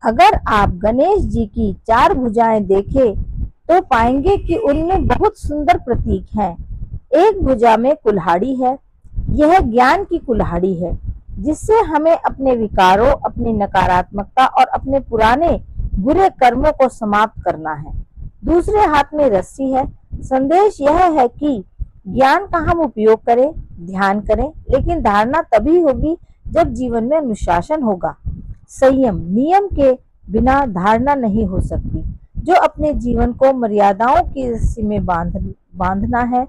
अगर आप गणेश जी की चार भुजाएं देखें तो पाएंगे कि उनमें बहुत सुंदर प्रतीक हैं। एक भुजा में कुल्हाड़ी है। यह ज्ञान की कुल्हाड़ी है जिससे हमें अपने विकारों, अपनी नकारात्मकता और अपने पुराने बुरे कर्मों को समाप्त करना है। दूसरे हाथ में रस्सी है। संदेश यह है कि ज्ञान का हम उपयोग करें, ध्यान करें, लेकिन धारणा तभी होगी जब जीवन में अनुशासन होगा। संयम, नियम के बिना धारणा नहीं हो सकती। जो अपने जीवन को मर्यादाओं की रस्सी में बांधना है।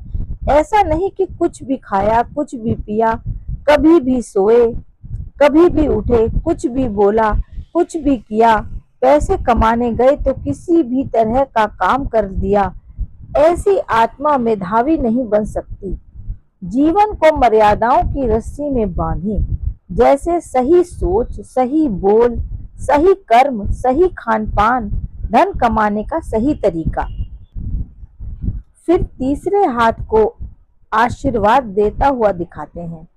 ऐसा नहीं कि कुछ भी खाया, कुछ भी पिया, कभी भी सोए, कभी भी उठे, कुछ भी बोला, कुछ भी किया, पैसे कमाने गए तो किसी भी तरह का काम कर दिया। ऐसी आत्मा मेधावी नहीं बन सकती। जीवन को मर्यादाओं की रस्सी में बांधें, जैसे सही सोच, सही बोल, सही कर्म, सही खान पान, धन कमाने का सही तरीका। फिर तीसरे हाथ को आशीर्वाद देता हुआ दिखाते हैं।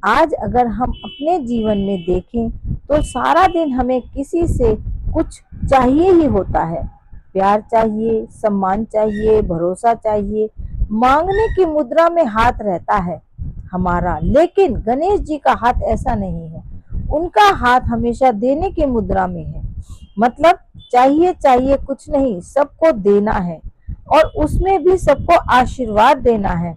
आज अगर हम अपने जीवन में देखें तो सारा दिन हमें किसी से कुछ चाहिए ही होता है। प्यार चाहिए, सम्मान चाहिए, भरोसा चाहिए, मांगने की मुद्रा में हाथ रहता है हमारा। लेकिन गणेश जी का हाथ ऐसा नहीं है। उनका हाथ हमेशा देने की मुद्रा में है। मतलब चाहिए चाहिए कुछ नहीं, सबको देना है और उसमें भी सबको आशीर्वाद देना है।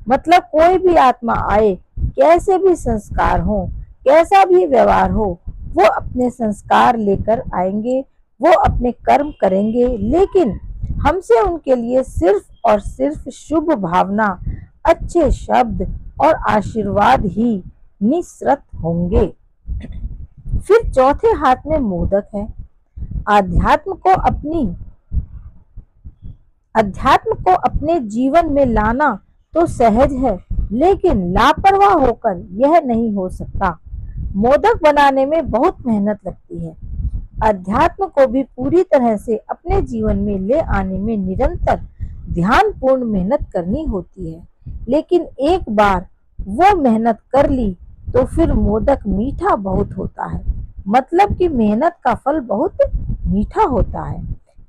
मतलब कोई भी आत्मा आए, कैसे भी संस्कार हो, कैसा भी व्यवहार हो, वो अपने संस्कार लेकर आएंगे, वो अपने कर्म करेंगे, लेकिन हमसे उनके लिए सिर्फ और सिर्फ शुभ भावना, अच्छे शब्द और आशीर्वाद ही निस्सृत होंगे। फिर चौथे हाथ में मोदक है। अध्यात्म को अपने जीवन में लाना तो सहज है, लेकिन लापरवाह होकर यह नहीं हो सकता। मोदक बनाने में बहुत मेहनत लगती है। अध्यात्म को भी पूरी तरह से अपने जीवन में ले आने में निरंतर ध्यानपूर्ण मेहनत करनी होती है। लेकिन एक बार वो मेहनत कर ली तो फिर मोदक मीठा बहुत होता है। मतलब कि मेहनत का फल बहुत मीठा होता है।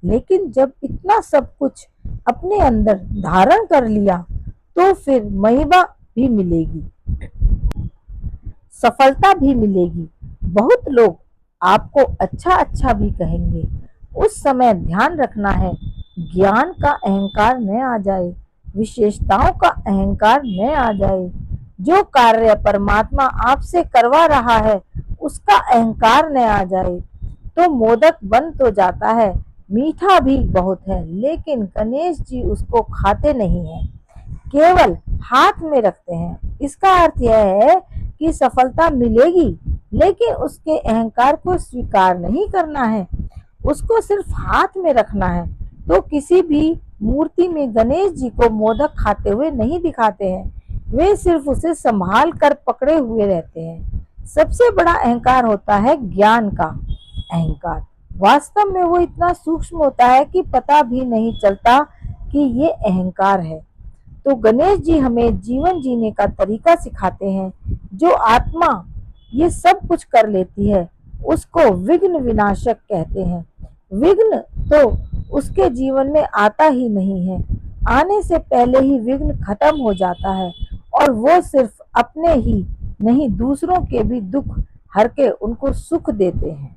लेकिन जब इतना सब कुछ अपने अंदर धारण कर लिया तो फिर महिमा भी मिलेगी, सफलता भी मिलेगी। बहुत लोग आपको अच्छा अच्छा भी कहेंगे। उस समय ध्यान रखना है, ज्ञान का अहंकार न आ जाए, विशेषताओं का अहंकार न आ जाए। जो कार्य परमात्मा आपसे करवा रहा है उसका अहंकार न आ जाए। तो मोदक बन तो जाता है, मीठा भी बहुत है, लेकिन गणेश जी उसको खाते नहीं हैं, केवल हाथ में रखते हैं। इसका अर्थ यह है कि सफलता मिलेगी, लेकिन उसके अहंकार को स्वीकार नहीं करना है, उसको सिर्फ हाथ में रखना है। तो किसी भी मूर्ति में गणेश जी को मोदक खाते हुए नहीं दिखाते हैं, वे सिर्फ उसे संभाल कर पकड़े हुए रहते हैं। सबसे बड़ा अहंकार होता है ज्ञान का अहंकार। वास्तव में वो इतना सूक्ष्म होता है कि पता भी नहीं चलता कि ये अहंकार है। तो गणेश जी हमें जीवन जीने का तरीका सिखाते हैं। जो आत्मा ये सब कुछ कर लेती है उसको विघ्न विनाशक कहते हैं। विघ्न तो उसके जीवन में आता ही नहीं है, आने से पहले ही विघ्न खत्म हो जाता है और वो सिर्फ अपने ही नहीं दूसरों के भी दुख हर के उनको सुख देते हैं।